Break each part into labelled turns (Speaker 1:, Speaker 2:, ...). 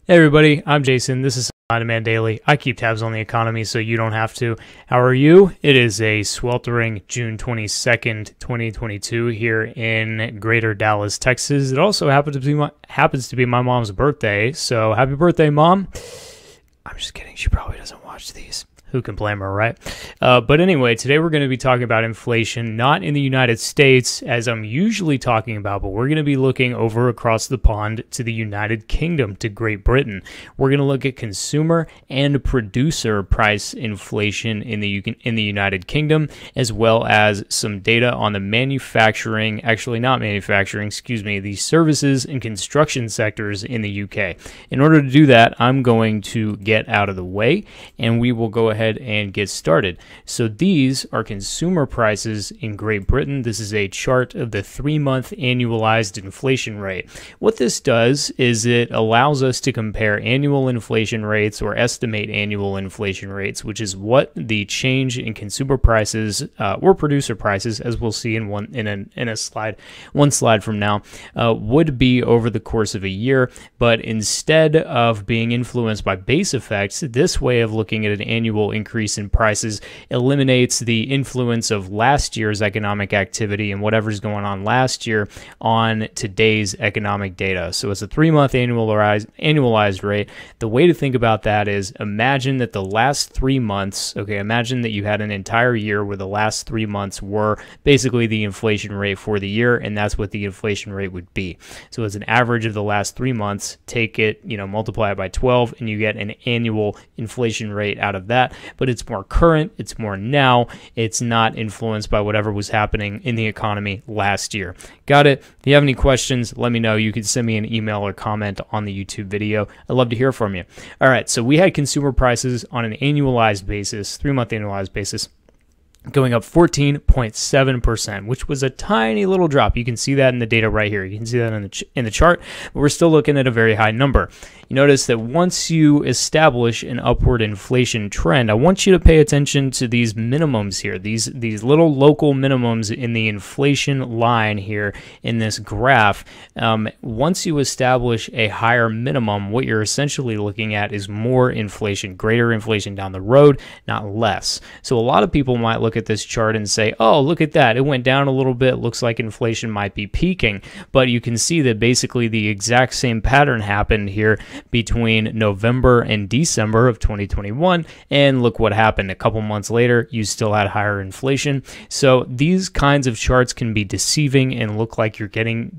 Speaker 1: Hey everybody, I'm Jason. This is On Demand Daily. I keep tabs on the economy so you don't have to. How are you? It is a sweltering June 22nd, 2022 here in Greater Dallas, Texas. It also happens to be my mom's birthday, so happy birthday, Mom. I'm just kidding. She probably doesn't watch these. Who can blame her, right? But anyway, today we're going to be talking about inflation, not in the United States, as I'm usually talking about, but we're going to be looking over across the pond to the United Kingdom, to Great Britain. We're going to look at consumer and producer price inflation in the United Kingdom, as well as some data on the the services and construction sectors in the UK. In order to do that, I'm going to get out of the way, and we will go ahead and get started. So these are consumer prices in Great Britain. This is a chart of the 3-month annualized inflation rate. What this does is it allows us to compare annual inflation rates or estimate annual inflation rates, which is what the change in consumer prices or producer prices, as we'll see in one slide from now, would be over the course of a year. But instead of being influenced by base effects, this way of looking at an annual increase in prices eliminates the influence of last year's economic activity and whatever's going on last year on today's economic data. So it's a 3-month annualized rate. The way to think about that is imagine that the last 3 months, imagine that you had an entire year where the last 3 months were basically the inflation rate for the year, and that's what the inflation rate would be. So as an average of the last 3 months, take it, multiply it by 12, and you get an annual inflation rate out of that. But it's more current, it's more now, it's not influenced by whatever was happening in the economy last year. Got it? If you have any questions, let me know. You can send me an email or comment on the YouTube video. I'd love to hear from you. All right, so we had consumer prices on an annualized basis, 3-month annualized basis, going up 14.7%, which was a tiny little drop. You can see that in the data right here. You can see that in the chart, but we're still looking at a very high number. You notice that once you establish an upward inflation trend, I want you to pay attention to these minimums here, these little local minimums in the inflation line here in this graph. Once you establish a higher minimum, what you're essentially looking at is more inflation, greater inflation down the road, not less. So a lot of people might look at this chart and say, oh, look at that, it went down a little bit, looks like inflation might be peaking. But you can see that basically the exact same pattern happened here between November and December of 2021, and look what happened. A couple months later, you still had higher inflation. So these kinds of charts can be deceiving and look like you're getting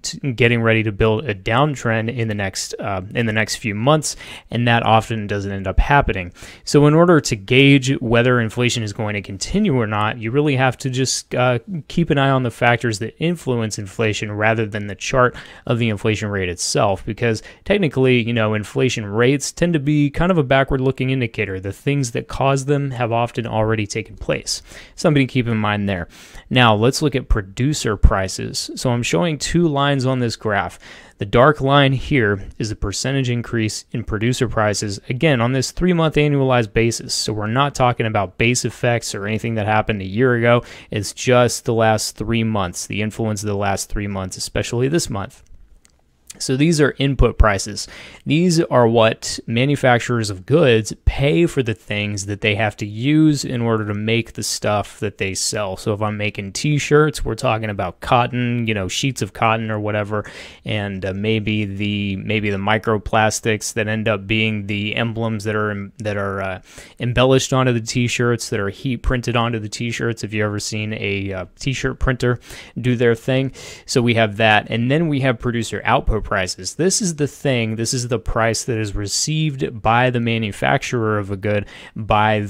Speaker 1: ready to build a downtrend in the next few months, and that often doesn't end up happening. So in order to gauge whether inflation is going to continue or not, you really have to just keep an eye on the factors that influence inflation rather than the chart of the inflation rate itself, because technically, inflation rates tend to be kind of a backward-looking indicator. The things that cause them have often already taken place. Something to keep in mind there. Now, let's look at producer prices. So I'm showing 2 lines on this graph. The dark line here is the percentage increase in producer prices, again, on this 3-month annualized basis. So we're not talking about base effects or anything that happened a year ago. It's just the last 3 months, the influence of the last 3 months, especially this month. So these are input prices. These are what manufacturers of goods pay for the things that they have to use in order to make the stuff that they sell. So if I'm making t-shirts, we're talking about cotton, sheets of cotton or whatever, and maybe the microplastics that end up being the emblems that are embellished onto the t-shirts, that are heat printed onto the t-shirts. If you've ever seen a t-shirt printer do their thing. So we have that, and then we have producer output prices. This is the price that is received by the manufacturer of a good by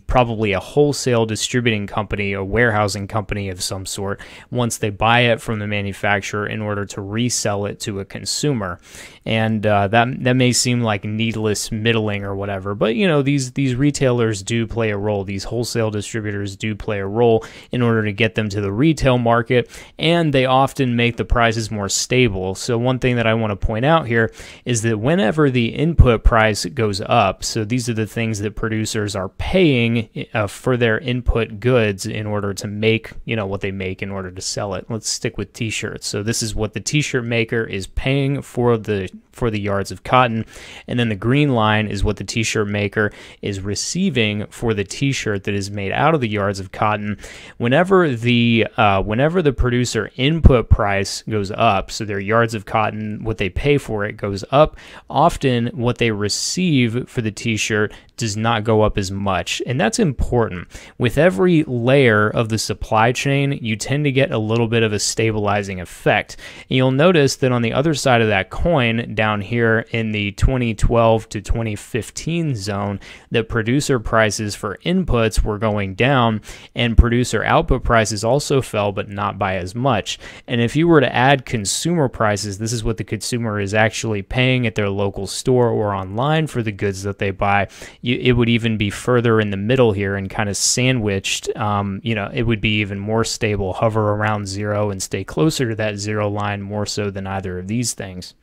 Speaker 1: probably a wholesale distributing company, a warehousing company of some sort, once they buy it from the manufacturer in order to resell it to a consumer. And that may seem like needless middling or whatever, but these retailers do play a role. These wholesale distributors do play a role in order to get them to the retail market, and they often make the prices more stable. So one thing thing that I want to point out here is that whenever the input price goes up, so these are the things that producers are paying for their input goods in order to make, what they make in order to sell it. Let's stick with t-shirts. So this is what the t-shirt maker is paying for the yards of cotton, and then the green line is what the t-shirt maker is receiving for the t-shirt that is made out of the yards of cotton. Whenever the producer input price goes up, so their yards of cotton, what they pay for it goes up, often what they receive for the t-shirt does not go up as much. And that's important. With every layer of the supply chain, you tend to get a little bit of a stabilizing effect. And you'll notice that on the other side of that coin, down here in the 2012 to 2015 zone, the producer prices for inputs were going down, and producer output prices also fell, but not by as much. And if you were to add consumer prices, this is what the consumer is actually paying at their local store or online for the goods that they buy. It would even be further in the middle here and kind of sandwiched. It would be even more stable, hover around zero and stay closer to that zero line more so than either of these things.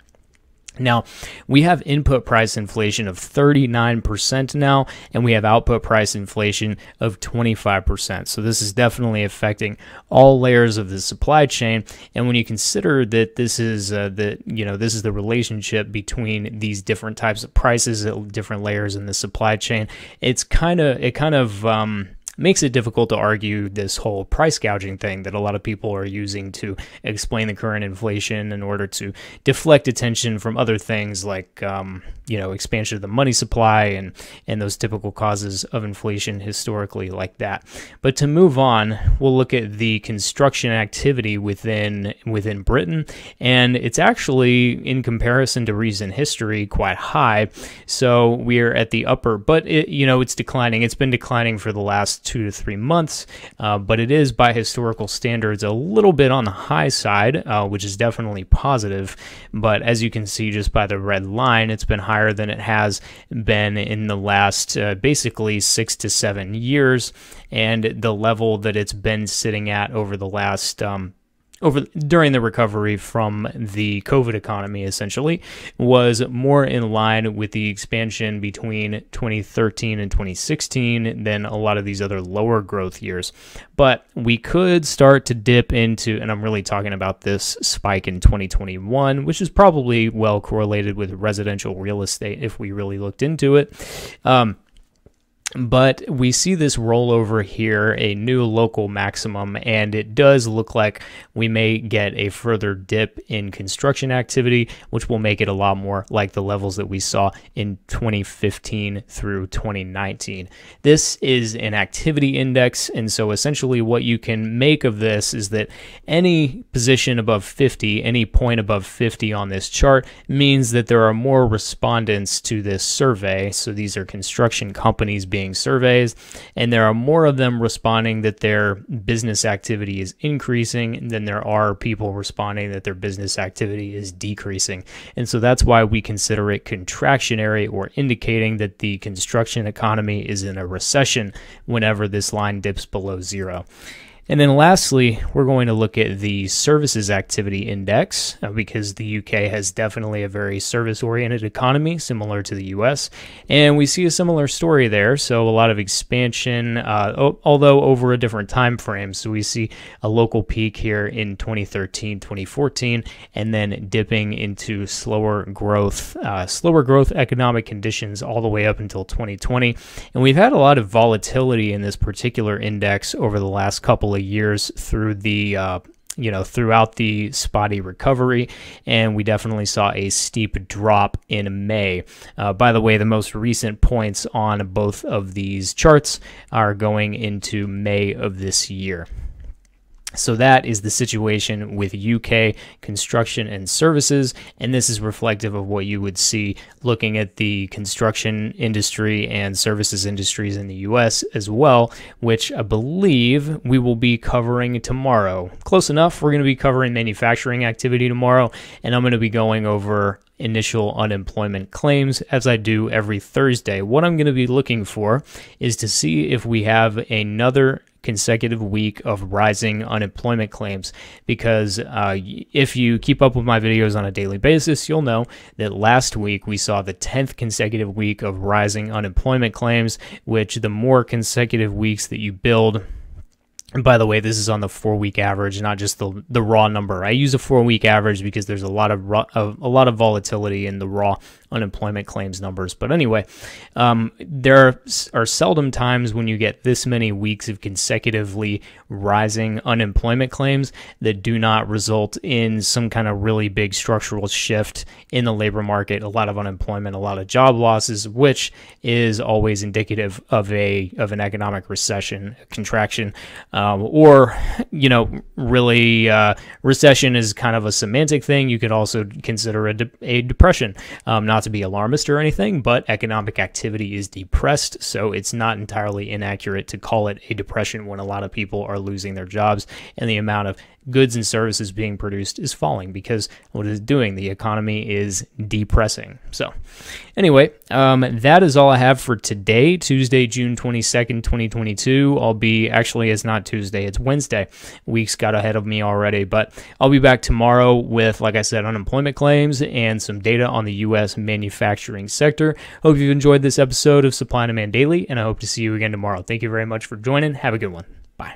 Speaker 1: Now, we have input price inflation of 39% now, and we have output price inflation of 25%. So this is definitely affecting all layers of the supply chain. And when you consider that this is this is the relationship between these different types of prices at different layers in the supply chain, it kind of makes it difficult to argue this whole price gouging thing that a lot of people are using to explain the current inflation in order to deflect attention from other things like expansion of the money supply and those typical causes of inflation historically like that. But to move on, we'll look at the construction activity within Britain, and it's actually, in comparison to recent history, quite high. So we're at the upper, but it's declining. It's been declining for the last 2 to 3 months, but it is by historical standards a little bit on the high side, which is definitely positive. But as you can see just by the red line, it's been higher than it has been in the last basically 6 to 7 years, and the level that it's been sitting at over the last during the recovery from the COVID economy, essentially, was more in line with the expansion between 2013 and 2016 than a lot of these other lower growth years. But we could start to dip into, and I'm really talking about this spike in 2021, which is probably well correlated with residential real estate if we really looked into it. But we see this rollover here, a new local maximum, and it does look like we may get a further dip in construction activity, which will make it a lot more like the levels that we saw in 2015 through 2019. This is an activity index, and so essentially what you can make of this is that any position above 50, any point above 50 on this chart means that there are more respondents to this survey. So these are construction companies being surveys, and there are more of them responding that their business activity is increasing than there are people responding that their business activity is decreasing. And so that's why we consider it contractionary, or indicating that the construction economy is in a recession whenever this line dips below zero. And then lastly, we're going to look at the services activity index, because the UK has definitely a very service-oriented economy, similar to the US, and we see a similar story there. So a lot of expansion, although over a different time frame. So we see a local peak here in 2013, 2014, and then dipping into slower growth economic conditions all the way up until 2020. And we've had a lot of volatility in this particular index over the last couple of years through the throughout the spotty recovery, and we definitely saw a steep drop in May. By the way, the most recent points on both of these charts are going into May of this year. So that is the situation with UK construction and services, and this is reflective of what you would see looking at the construction industry and services industries in the US as well, which I believe we will be covering tomorrow. Close enough. We're going to be covering manufacturing activity tomorrow, and I'm going to be going over initial unemployment claims as I do every Thursday. What I'm going to be looking for is to see if we have another consecutive week of rising unemployment claims, because if you keep up with my videos on a daily basis, you'll know that last week we saw the 10th consecutive week of rising unemployment claims, which the more consecutive weeks that you build. And by the way, this is on the 4-week average, not just the raw number. I use a 4-week average because there's a lot of volatility in the raw unemployment claims numbers. But anyway, there are seldom times when you get this many weeks of consecutively rising unemployment claims that do not result in some kind of really big structural shift in the labor market, a lot of unemployment, a lot of job losses, which is always indicative of an economic recession, contraction, or, really recession is kind of a semantic thing. You could also consider a depression, not to be alarmist or anything, but economic activity is depressed, so it's not entirely inaccurate to call it a depression when a lot of people are losing their jobs and the amount of goods and services being produced is falling, because what it's doing, the economy is depressing. So anyway, that is all I have for today, Tuesday, June 22nd, 2022. It's not Tuesday, it's Wednesday. Weeks got ahead of me already, but I'll be back tomorrow with, like I said, unemployment claims and some data on the U.S. manufacturing sector. Hope you've enjoyed this episode of Supply and Demand Daily, and I hope to see you again tomorrow. Thank you very much for joining. Have a good one. Bye.